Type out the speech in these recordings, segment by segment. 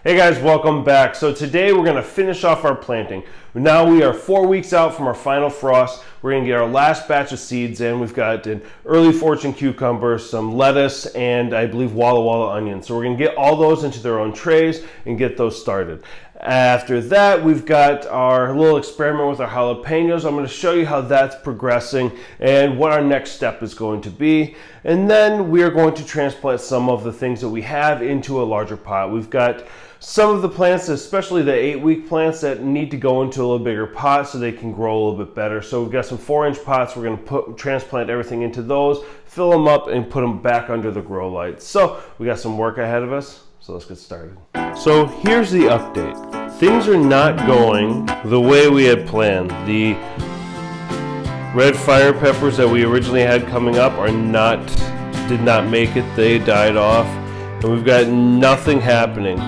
Hey guys, welcome back. So today we're going to finish off our planting. Now we are 4 weeks out from our final frost. We're going to get our last batch of seeds in. We've got an early fortune cucumber, some lettuce, and I believe Walla Walla onions. So we're going to get all those into their own trays and get those started. After that, we've got our little experiment with our jalapenos. I'm going to show you how that's progressing and what our next step is going to be. And then we are going to transplant some of the things that we have into a larger pot. We've got some of the plants, especially the 8-week plants, that need to go into a little bigger pot so they can grow a little bit better. So we've got some 4-inch pots. We're going to transplant everything into those, fill them up, and put them back under the grow lights. So we got some work ahead of us. So let's get started. So here's the update. Things are not going the way we had planned. The red fire peppers that we originally had coming up did not make it. They died off. And we've got nothing happening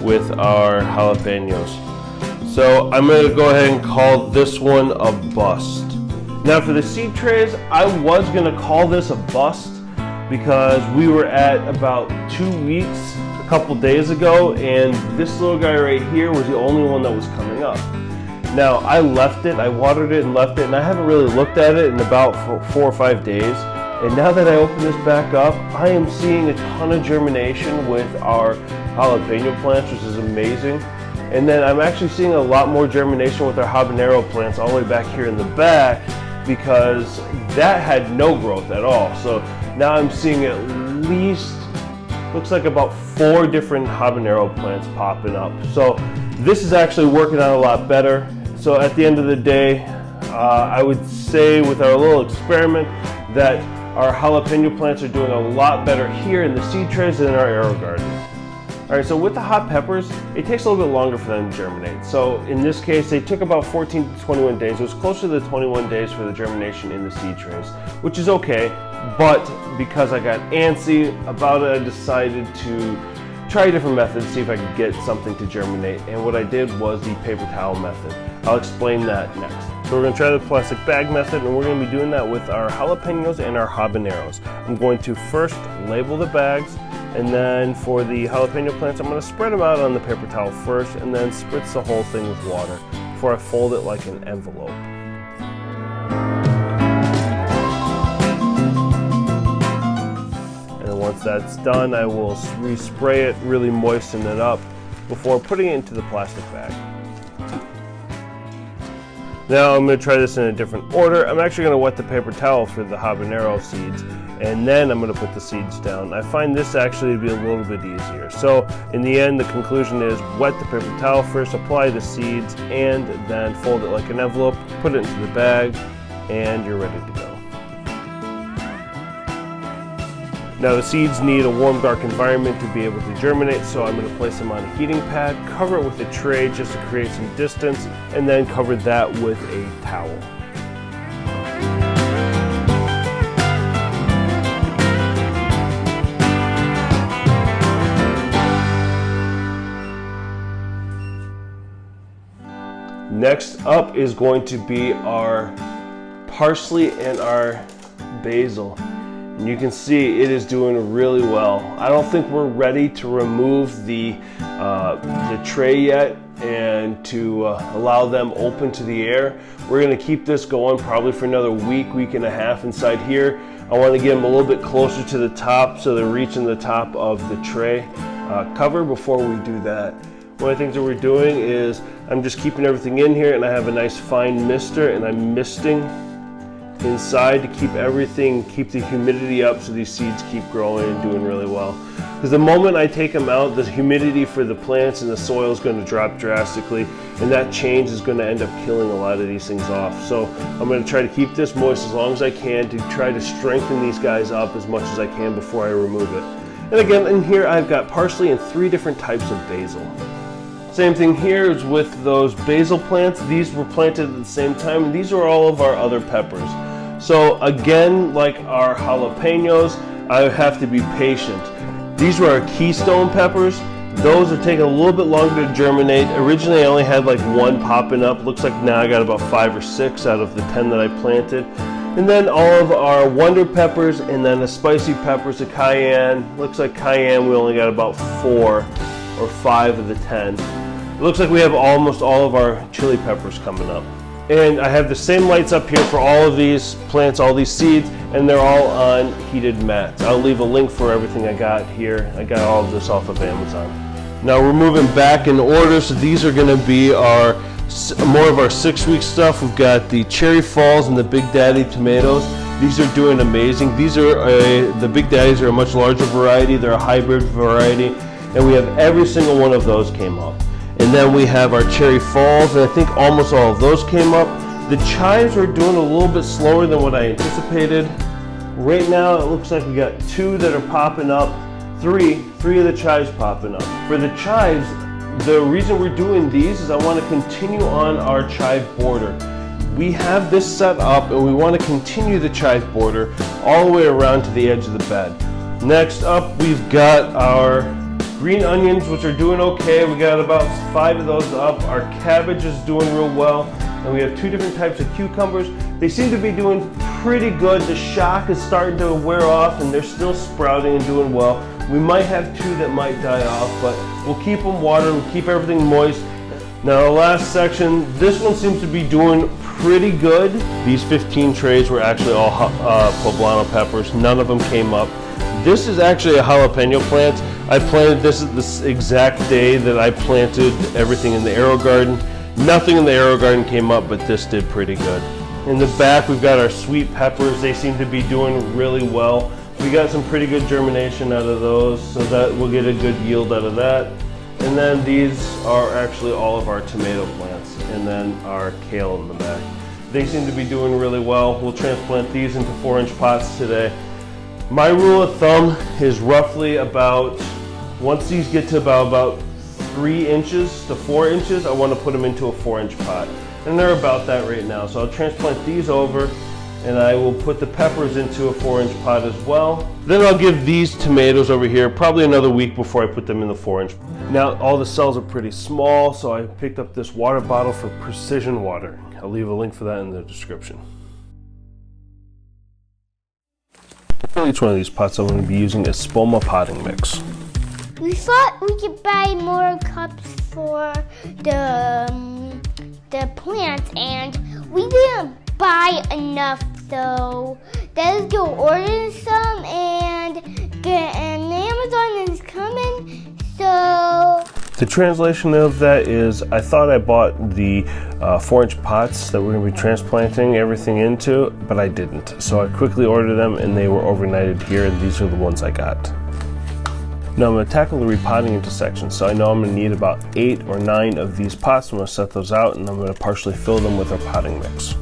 with our jalapenos. So I'm going to go ahead and call this one a bust. Now for the seed trays, I was going to call this a bust because we were at about 2 weeks a couple days ago, and this little guy right here was the only one that was coming up. Now I left it, I watered it and left it, and I haven't really looked at it in about 4 or 5 days. And now that I open this back up, I am seeing a ton of germination with our jalapeno plants, which is amazing. And then I'm actually seeing a lot more germination with our habanero plants all the way back here in the back, because that had no growth at all. So now I'm seeing at least, looks like about 4 different habanero plants popping up. So this is actually working out a lot better. So at the end of the day, I would say with our little experiment that our jalapeno plants are doing a lot better here in the seed trays than in our arrow garden. Alright, so with the hot peppers, it takes a little bit longer for them to germinate. So in this case, they took about 14 to 21 days. It was closer to the 21 days for the germination in the seed trays, which is okay. But because I got antsy about it, I decided to try a different method, see if I could get something to germinate. And what I did was the paper towel method. I'll explain that next. So we're going to try the plastic bag method, and we're going to be doing that with our jalapenos and our habaneros. I'm going to first label the bags, and then for the jalapeno plants, I'm going to spread them out on the paper towel first, and then spritz the whole thing with water before I fold it like an envelope. And once that's done, I will respray it, really moisten it up before putting it into the plastic bag. Now I'm going to try this in a different order. I'm actually going to wet the paper towel for the habanero seeds, and then I'm going to put the seeds down. I find this actually to be a little bit easier. So in the end, the conclusion is wet the paper towel first, apply the seeds, and then fold it like an envelope, put it into the bag, and you're ready to go. Now the seeds need a warm, dark environment to be able to germinate, so I'm going to place them on a heating pad, cover it with a tray just to create some distance, and then cover that with a towel. Next up is going to be our parsley and our basil. And you can see it is doing really well. I don't think we're ready to remove the tray yet and to allow them open to the air. We're going to keep this going probably for another week and a half inside here. I want to get them a little bit closer to the top so they're reaching the top of the tray cover before we do that. One of the things that we're doing is I'm just keeping everything in here, and I have a nice fine mister, and I'm misting inside to keep the humidity up so these seeds keep growing and doing really well. Because the moment I take them out, the humidity for the plants and the soil is going to drop drastically, and that change is going to end up killing a lot of these things off. So I'm going to try to keep this moist as long as I can to try to strengthen these guys up as much as I can before I remove it. And again, in here I've got parsley and 3 different types of basil. Same thing here is with those basil plants. These were planted at the same time, and these are all of our other peppers. So again, like our jalapenos, I have to be patient. These were our Keystone Peppers. Those are taking a little bit longer to germinate. Originally I only had like 1 popping up. Looks like now I got about 5 or 6 out of the 10 that I planted. And then all of our wonder peppers, and then the spicy peppers, the cayenne. Looks like cayenne we only got about 4 or 5 of the 10. It looks like we have almost all of our chili peppers coming up. And I have the same lights up here for all of these plants, all these seeds, and they're all on heated mats. I'll leave a link for everything I got here. I got all of this off of Amazon. Now we're moving back in order, so these are going to be our more of our 6-week stuff. We've got the Cherry Falls and the Big Daddy tomatoes. These are doing amazing. These are the Big Daddies are a much larger variety. They're a hybrid variety, and we have every single one of those came up. And then we have our Cherry Falls, and I think almost all of those came up. The Chives are doing a little bit slower than what I anticipated. Right now it looks like we got 2 that are popping up, 3 of the Chives popping up. For the Chives, the reason we're doing these is I want to continue on our chive border. We have this set up and we want to continue the chive border all the way around to the edge of the bed. Next up, we've got our green onions, which are doing okay. We got about 5 of those up. Our cabbage is doing real well. And we have 2 different types of cucumbers. They seem to be doing pretty good. The shock is starting to wear off and they're still sprouting and doing well. We might have 2 that might die off, but we'll keep them watered, we'll keep everything moist. Now the last section, this one seems to be doing pretty good. These 15 trays were actually all poblano peppers. None of them came up. This is actually a jalapeno plant. I planted this exact day that I planted everything in the AeroGarden. Nothing in the AeroGarden came up, but this did pretty good. In the back, we've got our sweet peppers. They seem to be doing really well. We got some pretty good germination out of those, so that we'll get a good yield out of that. And then these are actually all of our tomato plants, and then our kale in the back. They seem to be doing really well. We'll transplant these into 4-inch pots today. My rule of thumb is roughly about, once these get to about 3 inches to 4 inches, I want to put them into a 4-inch pot. And they're about that right now. So I'll transplant these over and I will put the peppers into a 4-inch pot as well. Then I'll give these tomatoes over here probably another week before I put them in the 4-inch. Now all the cells are pretty small, so I picked up this water bottle for precision watering. I'll leave a link for that in the description. For each one of these pots I'm going to be using a Spoma potting mix. We thought we could buy more cups for the plants, and we didn't buy enough, so let's go order some, and Amazon is coming, so... The translation of that is, I thought I bought the 4-inch pots that we're going to be transplanting everything into, but I didn't. So I quickly ordered them and they were overnighted here, and these are the ones I got. Now I'm going to tackle the repotting into sections, so I know I'm going to need about 8 or 9 of these pots. I'm going to set those out and I'm going to partially fill them with our potting mix.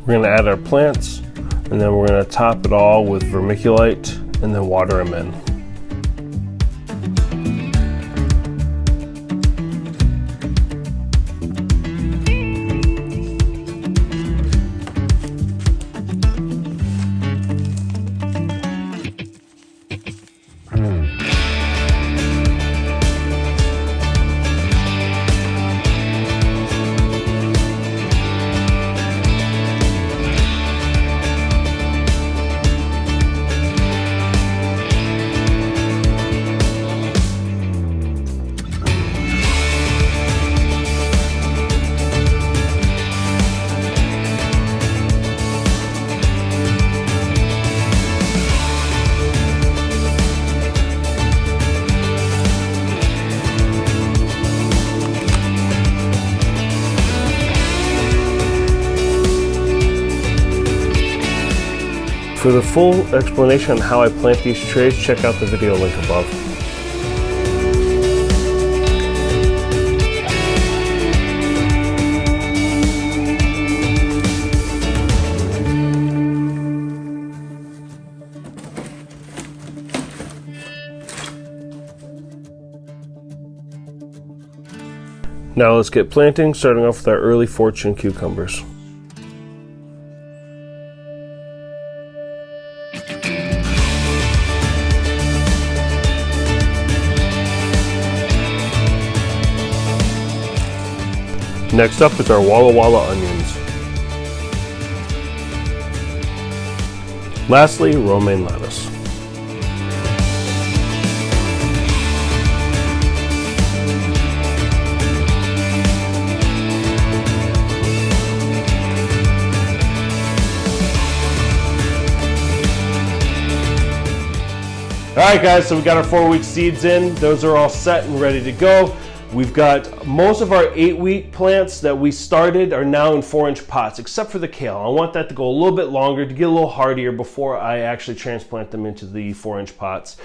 We're going to add our plants, and then we're going to top it all with vermiculite and then water them in. For the full explanation on how I plant these trays, check out the video link above. Now let's get planting, starting off with our early fortune cucumbers. Next up is our Walla Walla onions. Lastly, romaine lettuce. All right, guys, so we got our 4-week seeds in. Those are all set and ready to go. We've got most of our 8-week plants that we started are now in 4-inch pots, except for the kale. I want that to go a little bit longer to get a little hardier before I actually transplant them into the 4-inch pots.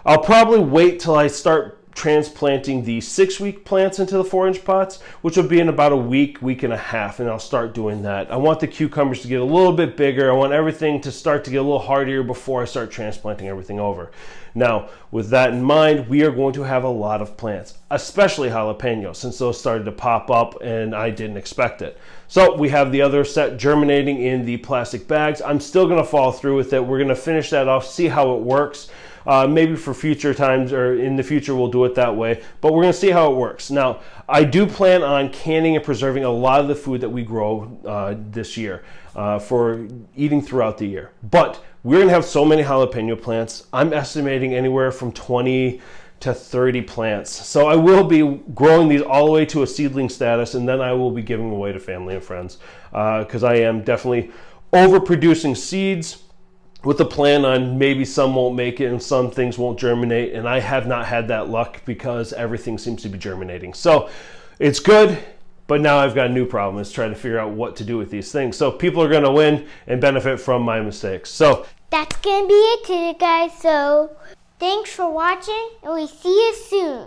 I'll probably wait till I start transplanting the 6-week plants into the 4-inch pots, which will be in about a week, week and a half, and I'll start doing that. I want the cucumbers to get a little bit bigger. I want everything to start to get a little hardier before I start transplanting everything over. Now, with that in mind, we are going to have a lot of plants, especially jalapenos, since those started to pop up and I didn't expect it. So we have the other set germinating in the plastic bags. I'm still going to follow through with it. We're going to finish that off, see how it works. Maybe for future times or in the future we'll do it that way, but we're going to see how it works. Now, I do plan on canning and preserving a lot of the food that we grow this year for eating throughout the year. But we're going to have so many jalapeno plants. I'm estimating anywhere from 20 to 30 plants. So I will be growing these all the way to a seedling status, and then I will be giving away to family and friends because I am definitely overproducing seeds, with the plan on maybe some won't make it and some things won't germinate, and I have not had that luck because everything seems to be germinating. So it's good, but now I've got a new problem, is trying to figure out what to do with these things. So people are going to win and benefit from my mistakes. So that's going to be it today, guys. So thanks for watching, and we see you soon.